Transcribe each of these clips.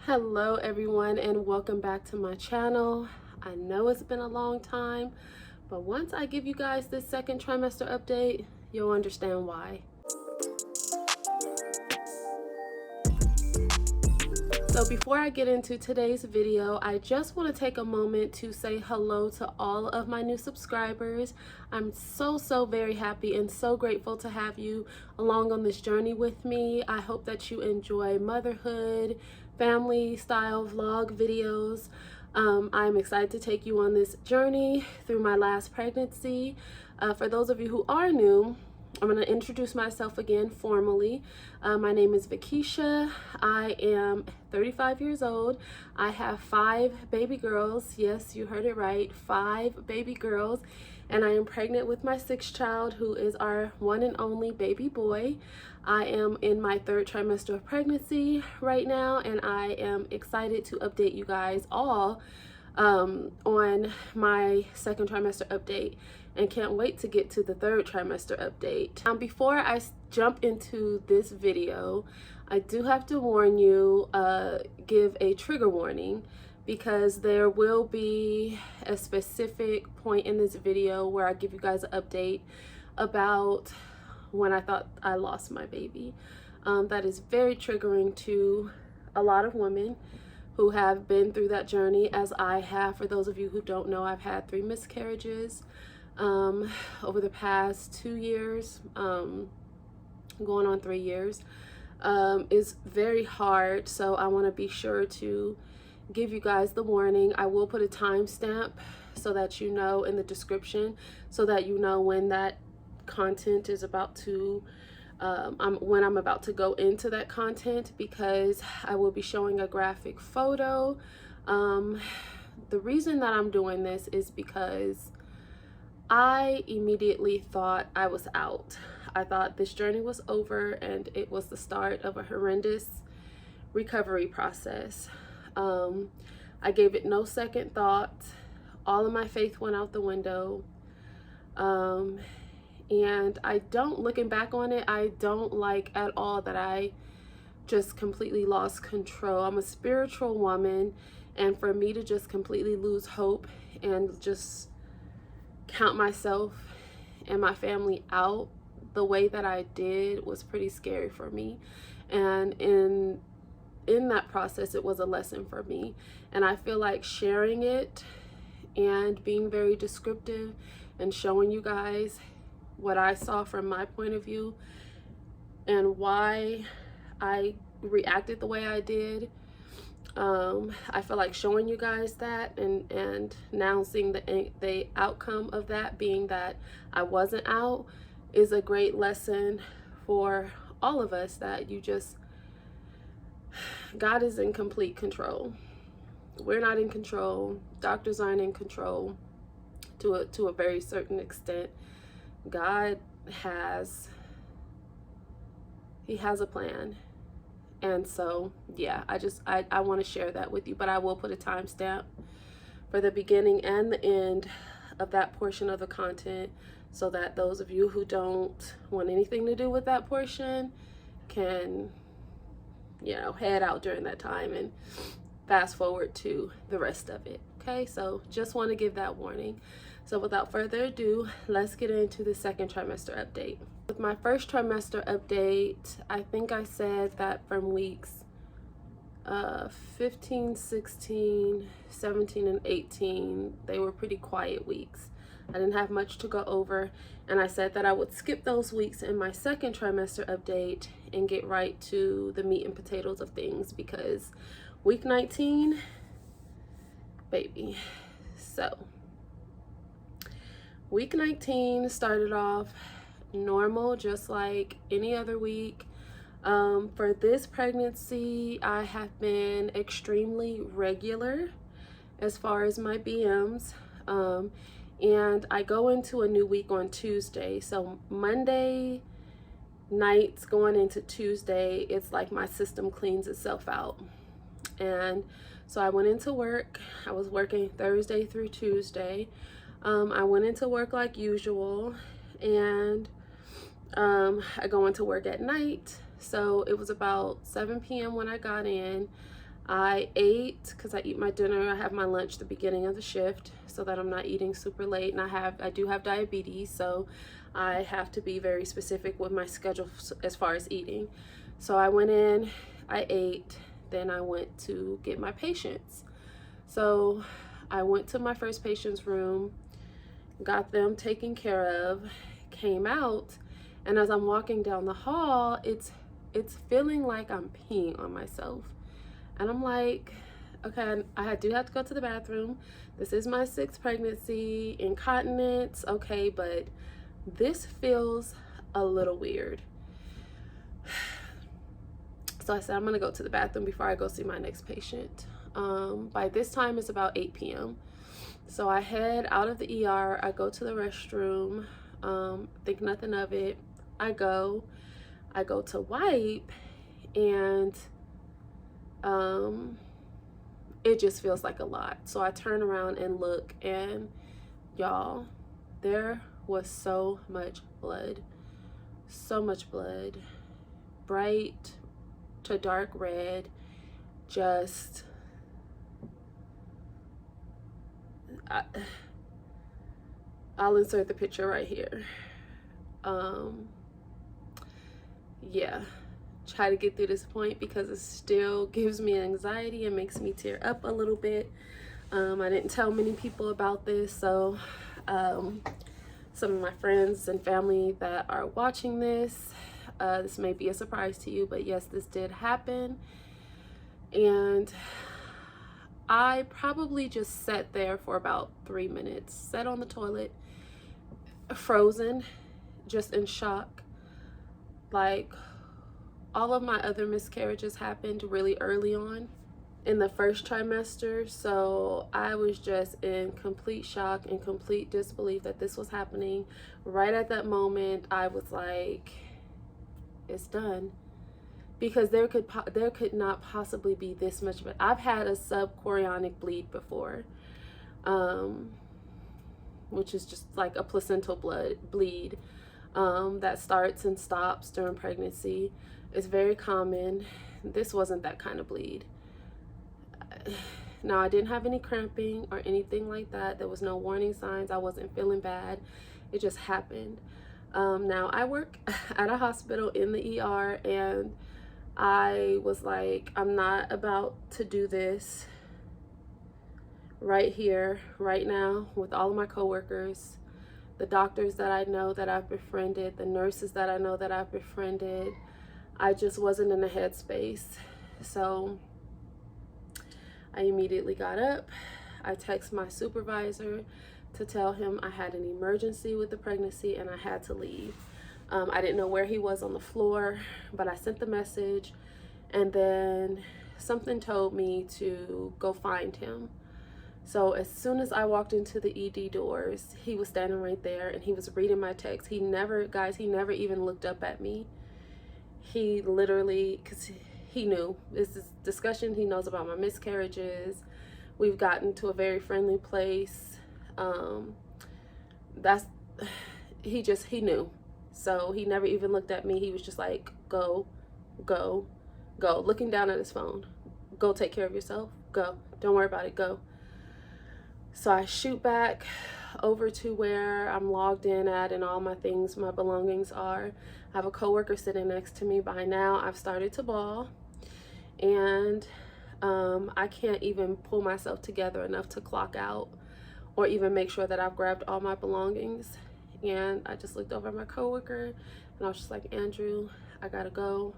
Hello everyone, and welcome back to my channel. I know it's been a long time, but once I give you guys this second trimester update, you'll understand why. So before I get into today's video, I just want to take a moment to say hello to all of my new subscribers. I'm so very happy and so grateful to have you along on this journey with me. I hope that you enjoy motherhood, family style vlog videos. I'm excited to take you on this journey through my last pregnancy. For those of you who are new, I'm going to introduce myself again formally. My name is Vakisha. I am 35 years old. I have 5 baby girls. Yes, you heard it right, 5 baby girls. And I am pregnant with my 6th child, who is our one and only baby boy. I am in my 3rd trimester of pregnancy right now, and I am excited to update you guys all on my 2nd trimester update, and can't wait to get to the 3rd trimester update. Before I jump into this video, I do have to warn you, give a trigger warning, because there will be a specific point in this video where I give you guys an update about when I thought I lost my baby. That is very triggering to a lot of women who have been through that journey, as I have. For those of you who don't know, I've had 3 miscarriages over the past 2 years, going on 3 years. Is very hard, so I want to be sure to give you guys the warning. I will put a timestamp so that you know in the description, so that you know when that content is about to when I'm about to go into that content, because I will be showing a graphic photo. The reason that I'm doing this is because I immediately thought I was out. I thought this journey was over, and it was the start of a horrendous recovery process. I gave it no second thought. All of my faith went out the window. And I don't, looking back on it, I don't like at all that I just completely lost control. I'm a spiritual woman, and for me to just completely lose hope and just count myself and my family out the way that I did was pretty scary for me. And in that process, it was a lesson for me, and I feel like sharing it and being very descriptive and showing you guys what I saw from my point of view and why I reacted the way I did. I feel like showing you guys that, and now seeing the outcome of that being that I wasn't out, is a great lesson for all of us, that God is in complete control. We're not in control. Doctors aren't in control to a very certain extent. God has a plan. And so, yeah, I want to share that with you, but I will put a timestamp for the beginning and the end of that portion of the content, so that those of you who don't want anything to do with that portion can, head out during that time and fast forward to the rest of it. Okay, so just want to give that warning. So without further ado, let's get into the 2nd trimester update. With my 1st trimester update, I think I said that from weeks 15, 16, 17, and 18, they were pretty quiet weeks. I didn't have much to go over, and I said that I would skip those weeks in my 2nd trimester update and get right to the meat and potatoes of things, because week 19, baby. So week 19 started off normal, just like any other week. For this pregnancy, I have been extremely regular as far as my BMs. And I go into a new week on Tuesday. So Monday nights going into Tuesday, it's like my system cleans itself out. And so I went into work. I was working Thursday through Tuesday. I went into work like usual, and I go into work at night. So it was about 7 p.m. when I got in. I ate, because I eat my dinner, I have my lunch at the beginning of the shift so that I'm not eating super late. And I do have diabetes, so I have to be very specific with my schedule as far as eating. So I went in, I ate, then I went to get my patients. So I went to my first patient's room, got them taken care of, came out, and as I'm walking down the hall, it's feeling like I'm peeing on myself. And I'm like, okay, I do have to go to the bathroom. This is my 6th pregnancy, incontinence, okay, but this feels a little weird. So I said, I'm gonna go to the bathroom before I go see my next patient. By this time, it's about 8 p.m. So I head out of the ER, I go to the restroom, think nothing of it. I go to wipe, and it just feels like a lot. So I turn around and look, and y'all, there was so much blood, bright to dark red, just I'll insert the picture right here. Yeah, try to get through this point because it still gives me anxiety and makes me tear up a little bit. I didn't tell many people about this, so some of my friends and family that are watching this, this may be a surprise to you, but yes, this did happen. And I probably just sat there for about 3 minutes, sat on the toilet, frozen, just in shock. Like, all of my other miscarriages happened really early on in the first trimester, so I was just in complete shock and complete disbelief that this was happening. Right at that moment, I was like, it's done. Because there could not possibly be this much of it. I've had a subchorionic bleed before, which is just like a placental bleed that starts and stops during pregnancy. It's very common. This wasn't that kind of bleed. Now, I didn't have any cramping or anything like that. There was no warning signs. I wasn't feeling bad. It just happened. Now, I work at a hospital in the ER, and I was like, I'm not about to do this right here, right now, with all of my coworkers, the doctors that I know that I've befriended, the nurses that I know that I've befriended. I just wasn't in the headspace. So I immediately got up. I texted my supervisor to tell him I had an emergency with the pregnancy and I had to leave. I didn't know where he was on the floor, but I sent the message, and then something told me to go find him. So as soon as I walked into the ED doors, he was standing right there and he was reading my text. He never even looked up at me. He literally, because he knew this is discussion, he knows about my miscarriages. We've gotten to a very friendly place. He knew. So he never even looked at me. He was just like, go, go, go. Looking down at his phone. Go take care of yourself. Go. Don't worry about it. Go. So I shoot back over to where I'm logged in at and all my things, my belongings are. I have a coworker sitting next to me. By now, I've started to bawl. And I can't even pull myself together enough to clock out or even make sure that I've grabbed all my belongings. And I just looked over at my coworker and I was just like, Andrew, I gotta go.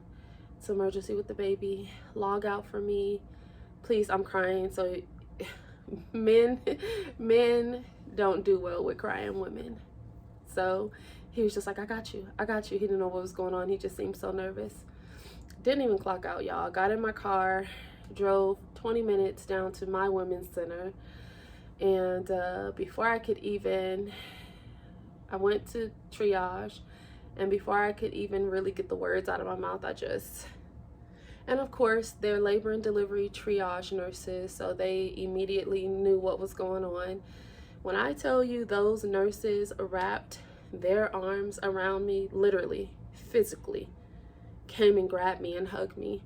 It's an emergency with the baby. Log out for me. Please, I'm crying. So men don't do well with crying women. So he was just like, I got you. He didn't know what was going on. He just seemed so nervous. Didn't even clock out, y'all. Got in my car, drove 20 minutes down to my women's center. And before I could even, I went to triage, and before I could even really get the words out of my mouth, and of course, they're labor and delivery triage nurses, so they immediately knew what was going on. When I tell you those nurses wrapped their arms around me, literally, physically, came and grabbed me and hugged me,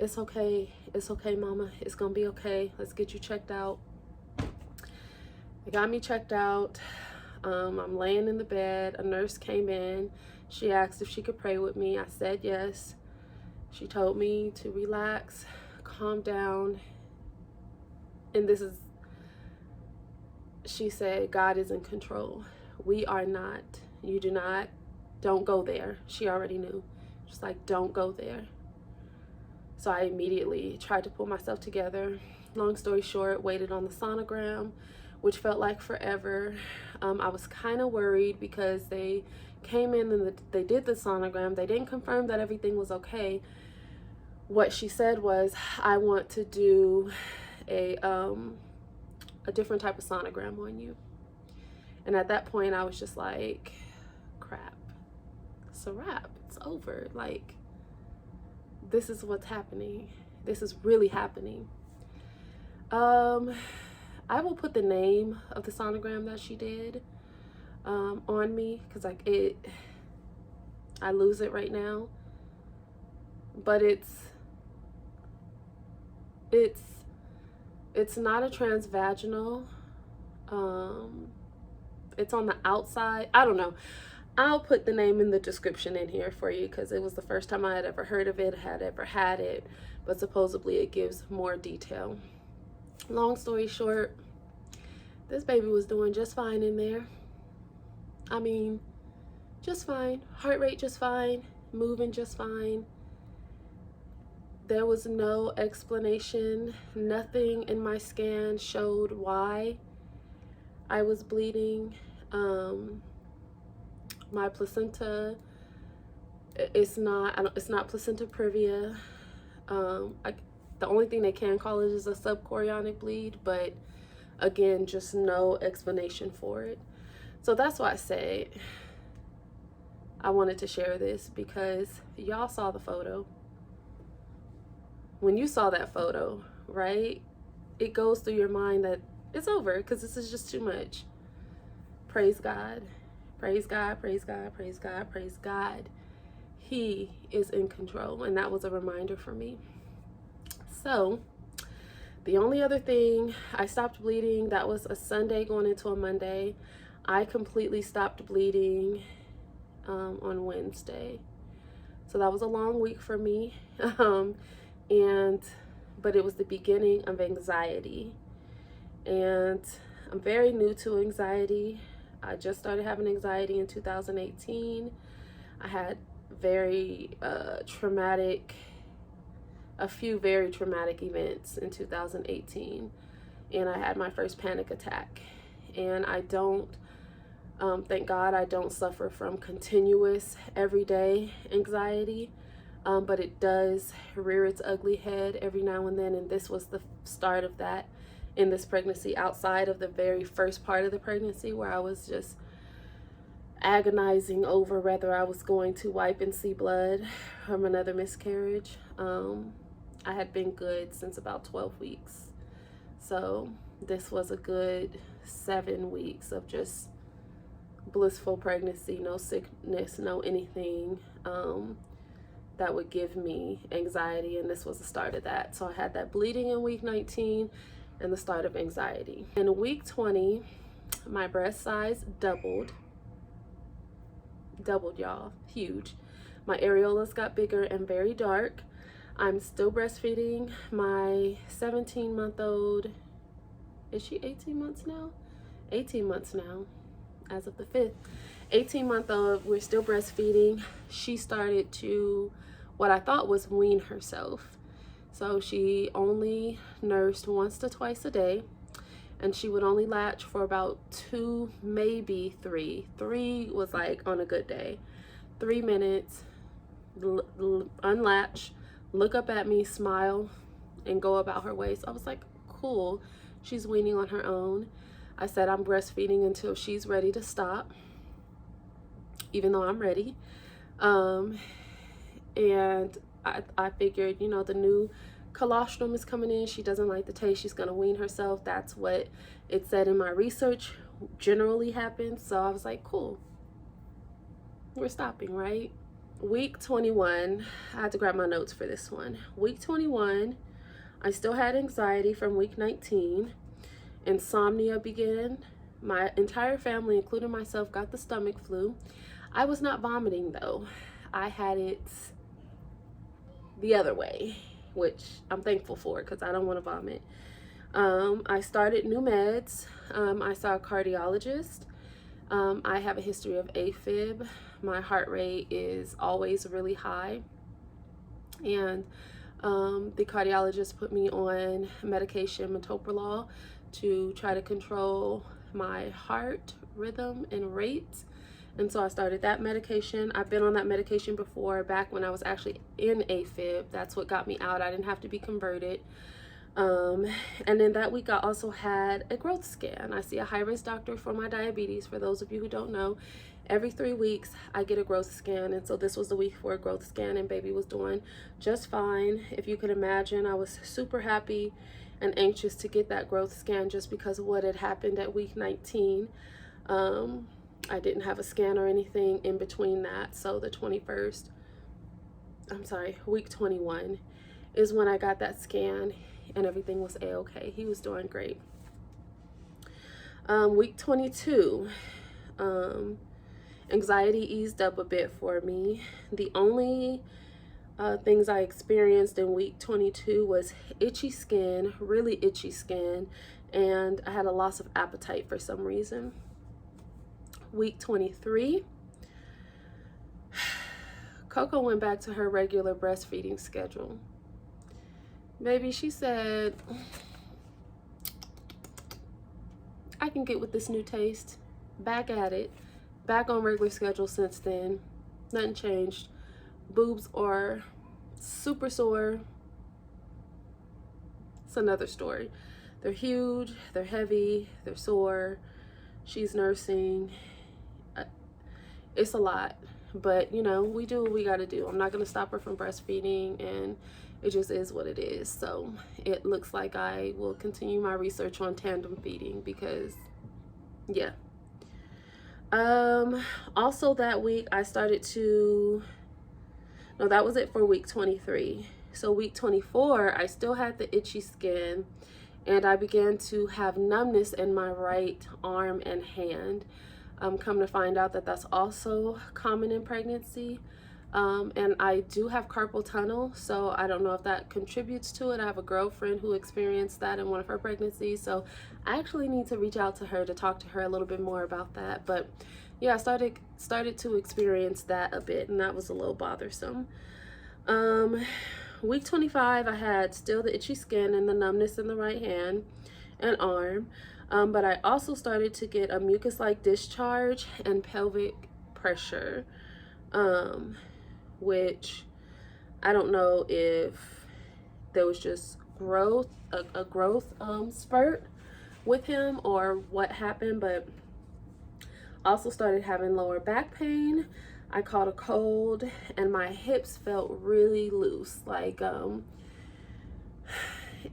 it's okay. It's okay, mama. It's gonna be okay. Let's get you checked out. They got me checked out. I'm laying in the bed. A nurse came in. She asked if she could pray with me. I said yes. She told me to relax, calm down. And this is, she said, God is in control. We are not. You do not. Don't go there. She already knew. She's like, don't go there. So I immediately tried to pull myself together. Long story short, waited on the sonogram, which felt like forever. I was kind of worried because they came in and they did the sonogram. They didn't confirm that everything was okay. What she said was, I want to do a different type of sonogram on you. And at that point, I was just like, crap, it's a wrap. It's over. Like, this is what's happening. This is really happening. I will put the name of the sonogram that she did on me, because like I lose it right now. But it's not a transvaginal. It's on the outside. I don't know. I'll put the name in the description in here for you, because it was the first time I had ever heard of it, had ever had it, but supposedly it gives more detail. Long story short, this baby was doing just fine in there. I mean, just fine. Heart rate just fine. Moving just fine. There was no explanation. Nothing in my scan showed why I was bleeding. My placenta, it's not placenta previa. The only thing they can call it is a subchorionic bleed, but again, just no explanation for it. So that's why I say I wanted to share this, because y'all saw the photo. When you saw that photo, right, it goes through your mind that it's over, because this is just too much. Praise God. Praise God, praise God, praise God, praise God. He is in control, and that was a reminder for me. So the only other thing, I stopped bleeding. That was a Sunday going into a Monday. I completely stopped bleeding on Wednesday. So that was a long week for me. But it was the beginning of anxiety. And I'm very new to anxiety. I just started having anxiety in 2018. I had a few very traumatic events in 2018, and I had my first panic attack. And I don't, thank God, I don't suffer from continuous everyday anxiety, but it does rear its ugly head every now and then, and this was the start of that in this pregnancy, outside of the very first part of the pregnancy where I was just agonizing over whether I was going to wipe and see blood from another miscarriage. I had been good since about 12 weeks. So this was a good 7 weeks of just blissful pregnancy, no sickness, no anything that would give me anxiety, and this was the start of that. So I had that bleeding in week 19 and the start of anxiety. In week 20, my breast size doubled, y'all, huge. My areolas got bigger and very dark. I'm still breastfeeding my 17-month-old. Is she 18 months now? 18 months now, as of the 5th. 18-month-old, we're still breastfeeding. She started to, what I thought was, wean herself. So she only nursed once to twice a day, and she would only latch for about 2, maybe 3. 3 was like on a good day. 3 minutes, unlatch, look up at me, smile, and go about her way. So I was like, cool, she's weaning on her own. I said I'm breastfeeding until she's ready to stop, even though I'm ready. And I figured, you know, the new colostrum is coming in. She doesn't like the taste. She's going to wean herself. That's what it said in my research generally happens. So I was like, cool, we're stopping, right? week 21, I had to grab my notes for this one. Week 21, I still had anxiety from week 19. Insomnia began. My entire family, including myself, got the stomach flu. I was not vomiting though. I had it the other way, which I'm thankful for because I don't want to vomit. I started new meds. I saw a cardiologist. I have a history of AFib. My heart rate is always really high. And the cardiologist put me on medication, metoprolol, to try to control my heart rhythm and rate. And so I started that medication. I've been on that medication before, back when I was actually in AFib. That's what got me out. I didn't have to be converted. And then that week I also had a growth scan. I see a high-risk doctor for my diabetes. For those of you who don't know, every 3 weeks I get a growth scan, and so this was the week for a growth scan, and baby was doing just fine. If you could imagine, I was super happy and anxious to get that growth scan just because of what had happened at week 19. I didn't have a scan or anything in between that, so week 21 is when I got that scan, and everything was a-okay. He was doing great. Week 22, anxiety eased up a bit for me. The only things I experienced in week 22 was itchy skin, really itchy skin, and I had a loss of appetite for some reason. Week 23, Coco went back to her regular breastfeeding schedule. Baby, she said, I can get with this new taste. Back at it. Back on regular schedule since then. Nothing changed. Boobs are super sore. It's another story. They're huge, they're heavy, they're sore. She's nursing. It's a lot, but you know, we do what we gotta do. I'm not gonna stop her from breastfeeding, and it just is what it is. So it looks like I will continue my research on tandem feeding because, yeah. Also that week I started to, no, that was it for week 23. So week 24, I still had the itchy skin, and I began to have numbness in my right arm and hand. Come to find out that that's also common in pregnancy. And I do have carpal tunnel, so I don't know if that contributes to it. I have a girlfriend who experienced that in one of her pregnancies, so I actually need to reach out to her to talk to her a little bit more about that. But yeah, I started to experience that a bit, and that was a little bothersome. Week 25, I had still the itchy skin and the numbness in the right hand and arm. But I also started to get a mucus-like discharge and pelvic pressure, which I don't know if there was just growth, a growth spurt with him or what happened, but also started having lower back pain. I caught a cold and my hips felt really loose. Like,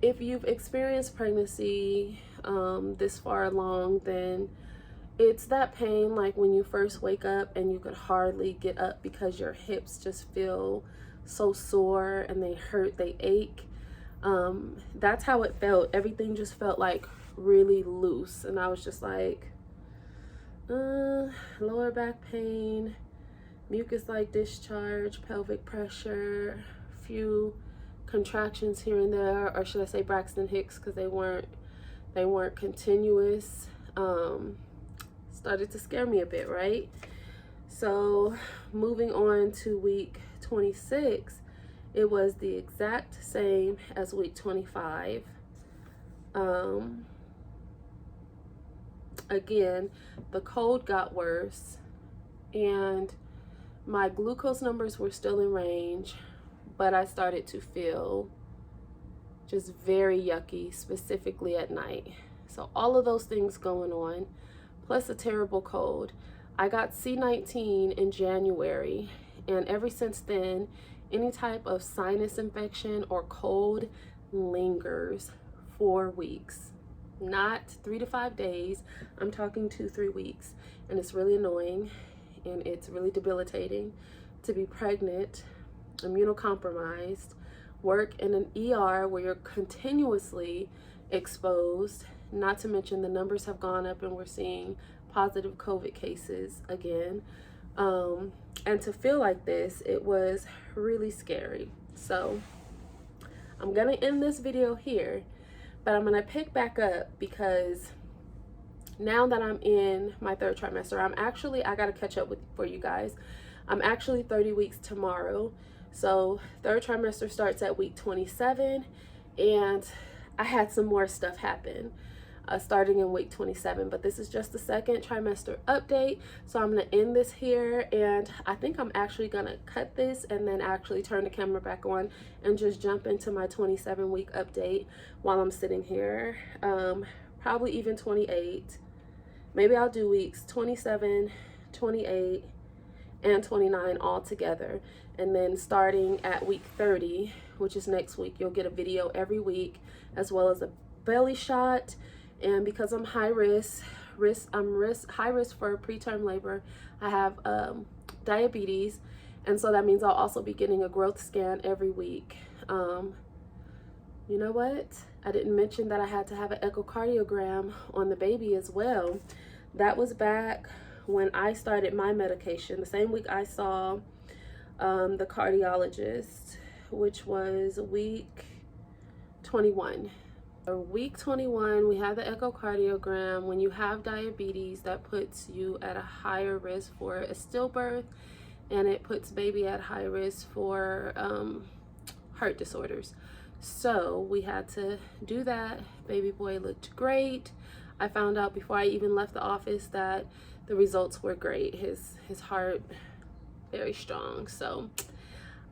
if you've experienced pregnancy this far along, then it's that pain like when you first wake up and you could hardly get up because your hips just feel so sore and they hurt, they ache. That's how it felt. Everything just felt like really loose, and I was just like, lower back pain, mucus-like discharge, pelvic pressure, few contractions here and there, or should I say Braxton Hicks, because they weren't continuous. Started to scare me a bit, right? So moving on to week 26, it was the exact same as week 25. Again, the cold got worse and my glucose numbers were still in range, but I started to feel just very yucky, specifically at night. So all of those things going on, plus a terrible cold. I got C19 in January, and ever since then, any type of sinus infection or cold lingers for weeks. Not 3 to 5 days, I'm talking 2-3 weeks, and it's really annoying and it's really debilitating. to be pregnant, immunocompromised, work in an ER where you're continuously exposed, not to mention the numbers have gone up and we're seeing positive COVID cases again. And to feel like this, it was really scary. So I'm gonna end this video here, but I'm gonna pick back up because now that I'm in my 3rd trimester, I gotta catch up for you guys. I'm actually 30 weeks tomorrow. So 3rd trimester starts at week 27, and I had some more stuff happen starting in week 27, but this is just the 2nd trimester update. So I'm gonna end this here, and I think I'm actually gonna cut this and then actually turn the camera back on and just jump into my 27-week update while I'm sitting here. Probably even 28. Maybe I'll do weeks 27, 28, and 29 all together. And then starting at week 30, which is next week, you'll get a video every week, as well as a belly shot. And because I'm high risk for preterm labor, I have diabetes, and so that means I'll also be getting a growth scan every week. You know what? I didn't mention that I had to have an echocardiogram on the baby as well. That was back when I started my medication, the same week I saw the cardiologist, which was week 21. Week 21, we have the echocardiogram. When you have diabetes, that puts you at a higher risk for a stillbirth, and it puts baby at high risk for heart disorders. So we had to do that. Baby boy looked great. I found out before I even left the office that the results were great. His heart very strong. So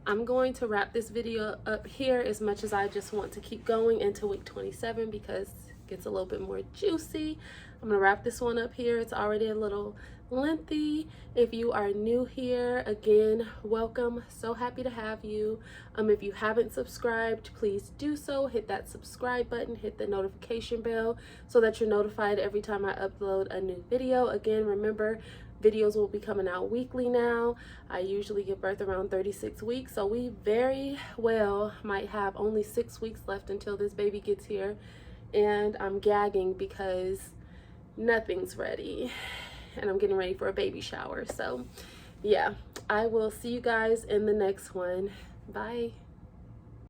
I'm going to wrap this video up here, as much as I just want to keep going into week 27 because it gets a little bit more juicy. I'm gonna wrap this one up here. It's already a little lengthy. If you are new here, again, welcome. So happy to have you. If you haven't subscribed, please do so. Hit that subscribe button, hit the notification bell so that you're notified every time I upload a new video. Again, remember, videos will be coming out weekly now. I usually give birth around 36 weeks, so we very well might have only 6 weeks left until this baby gets here. And I'm gagging because nothing's ready, and I'm getting ready for a baby shower. So yeah, I will see you guys in the next one. Bye.